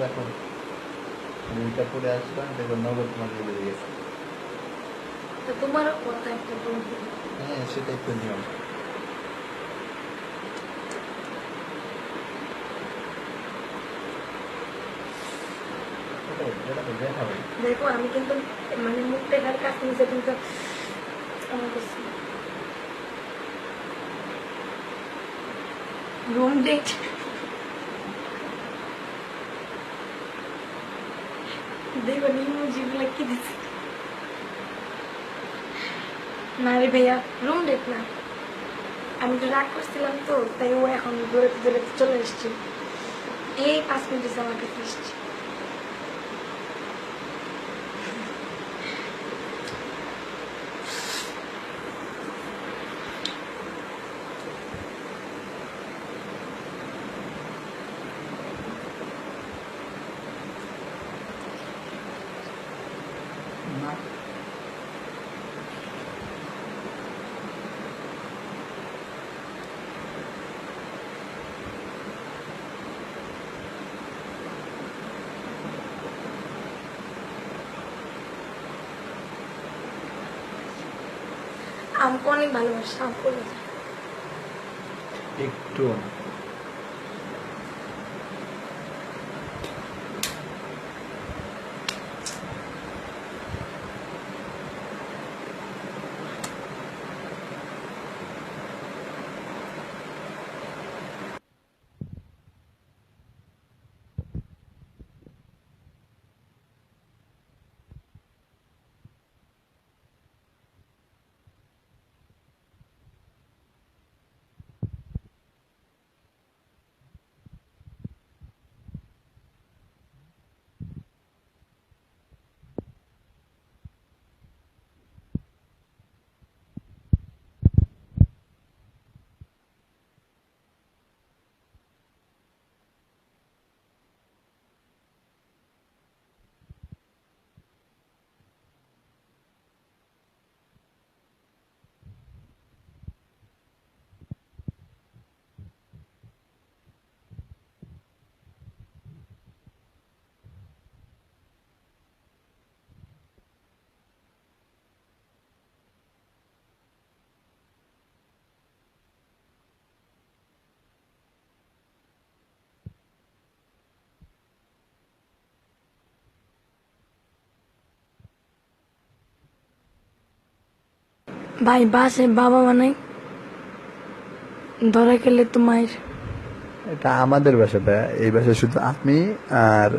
এখন এটা পরে আসলাম দেখো নগদ মানে বেরিয়ে গেছে। তোমারও কথা একটা বলবো। হ্যাঁ সেটাই তো নিয়ম। দেখো আমি কিন্তু মানে মুখ দেখার কাজ নিয়েছে কিন্তু রুম ডেট দেখো নিমুজিগুলো কি দিচ্ছে না রে ভাইয়া, রুম ডেট না, আমি তো রাগ করছিলাম তো তাই ও এখন দৌড়াতে দৌড়াতে চলে এসছে, এই 5 মিনিট আমার কাছে এসছে। আমাকে অনেক ভালোবাসে, আম করে একটু ভাই বাসে বাবা বানাই ধরা গেলে তোমার এটা আমাদের বাসাটা, এই বাসায় শুধু আমি আর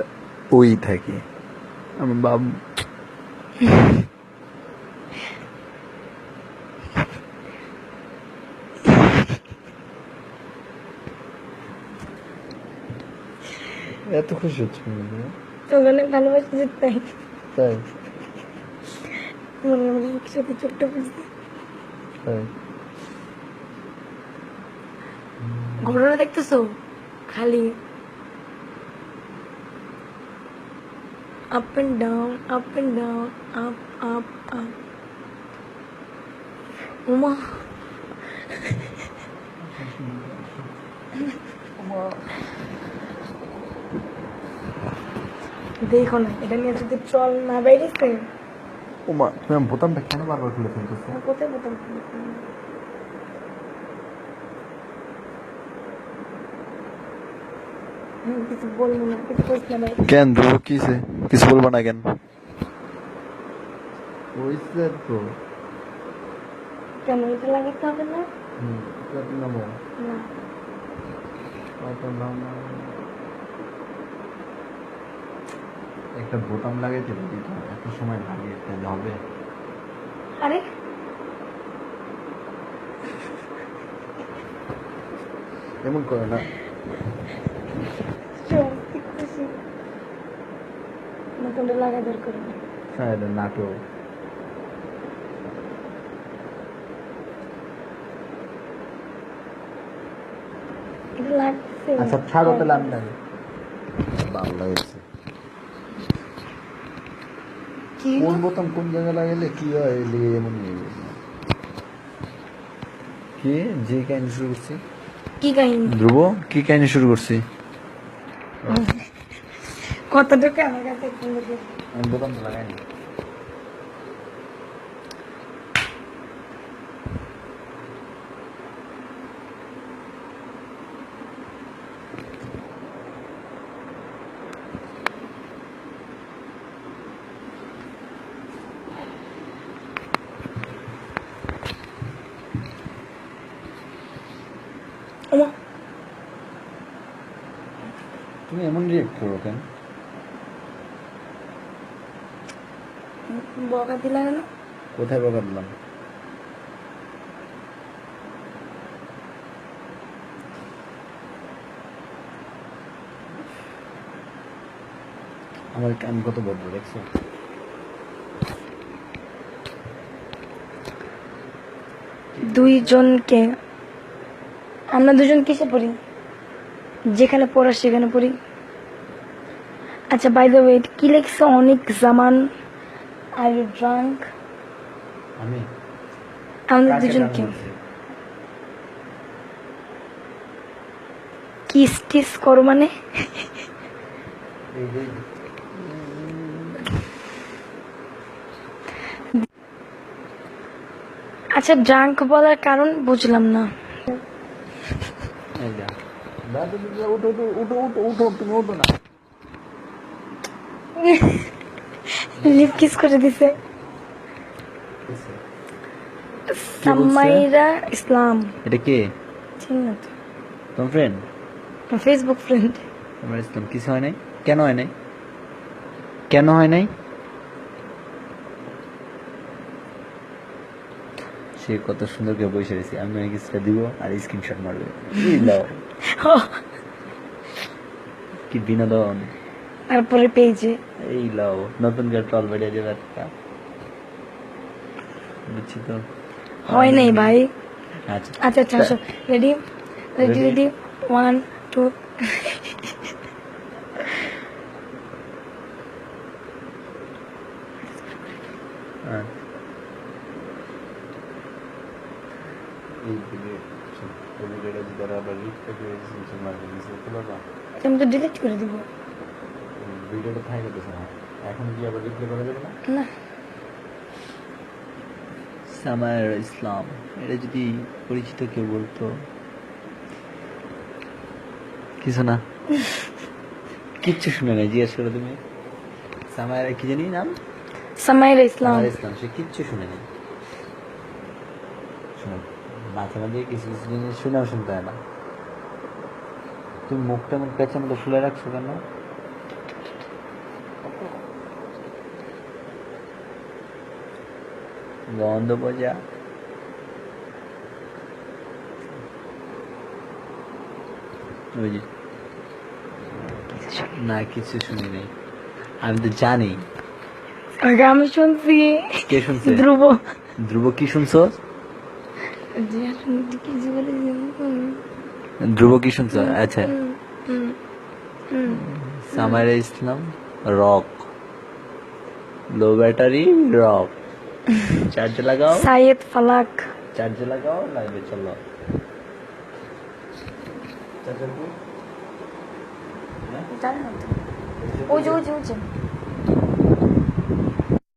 ওই থাকি। আমার বাবা এত খুশি হচ্ছে ওখানে ভালোবাসা তাই তাই মনে মনে একসাথে চোখটা বুঝতে তাই ঘটনা দেখতেছো খালি up and down up and down up up up উমা দেখো না এটা নিয়ে যদি ট্রল না বেরিয়েছে ওমা তুমি বোতামটা কেন বারবার খুলে ফেলতেছো? কোথায় বোতাম কিছু বলবো না, কিছু কইস না ভাই। কেন ধ্রুব কিসে কিছু বলবো না কেন? তো কেন এটা লাগাতে হবে না? না একটা বোতাম লাগাইতে এত সময় লাগে তাহলে হবে? আরে এমন করে না। চল ঠিক আছে, নতুনটা লাগা দরকার হ্যাঁ এটা নাটক। এটা লাগছে আচ্ছা ছাড়ো তাহলে আমি জানি ভালো লাগছে কি কোন বোতাম কোন জায়গায় লাগাইলে কি হয় লেগে এমন হয়ে গেছে। কি যে কাহিনী শুরু করছি কি কাহিনী ধ্রুব কি কাহিনী শুরু করছি কতটুকু আমার কাছে একটু বলবে? আমি বোতাম তো লাগাইনি ওমা, তুমি এমন রিয়েক্ট করো কেন বকা দিলা কেন? কোথায় বকা দিলাম আমার আমি কত ভদ্র দেখছো দুইজনকে আমরা দুজন কিসে পড়ি? যেখানে পড়া সেখানে পড়ি। আচ্ছা বাই দ্য ওয়ে কি লেখছে অনেক জামান আর ইউ ড্রাঙ্ক? আমি আমাদের কাকে দুজনকে জানাবো? কিস টিস করো মানে? এই যে আচ্ছা ড্রাঙ্ক বলার কারণ বুঝলাম না। এই যা দাদা দাদা উঠো উঠো উঠো উঠো উঠো তুমি উঠো না লিপ কিস করে দিছে সামাইরা ইসলাম। এটা কে চিনি না তো, তোমার ফ্রেন্ড ফেসবুক ফ্রেন্ড। আমার ইসলাম কিছু হয় নাই কেন হয় নাই কেন হয় নাই সে কত সুন্দর করে বসে রয়েছে আমি কিছুটা দিব আর স্ক্রিনশট মারবে এই লাও কি বিনোদন তারপরে পেজে এই লাও নতুন করে টল বেড়ে যাবে একটা বুঝছি তো হয় নাই ভাই। আচ্ছা আচ্ছা আচ্ছা আসো, রেডি রেডি Ready? রেডি 1 2 হ্যাঁ। এই ভিডিওটা যদি তারা আবার রিপ্লে করে দিয়েছে মার্কেট নিচে তোলা আমি তো ডিলিট করে দিব। ভিডিওটা থাকে তো না এখন কি আবার রিপ্লে করা যাবে না না সামার ইসলাম এটা যদি পরিচিত কেউ বলতো কিছু না কিচ্ছু শুনে নাই জিজ্ঞেস করো তুমি সামায়ের কি জানি নাম সামাইরা ইসলাম। সামার ইসলাম সে কিচ্ছু শুনে নাই শোনো মাঝে মাঝে কিছু কিছু জিনিস শুনেও শুনতে হয় না তুমি মুখটা মুখ পেঁচে মতো ফুলে রাখছো কেন গন্ধ বোঝা ওই যে না কিছু শুনি নাই আমি তো জানি আগে আমি শুনছি কে শুনছে ধ্রুব। ধ্রুব কি শুনছো জি, আসলে কিছু বলে ধ্রুব কি শুনছো আচ্ছা হুম হুম সামাইরা ইসলাম রক লো ব্যাটারি রক চার্জে লাগাও সাইয়েদ ফালাক। চার্জে লাগাও লাইভে চলো চার্জার জানি না তো। ওই যে ওই যে ওই যে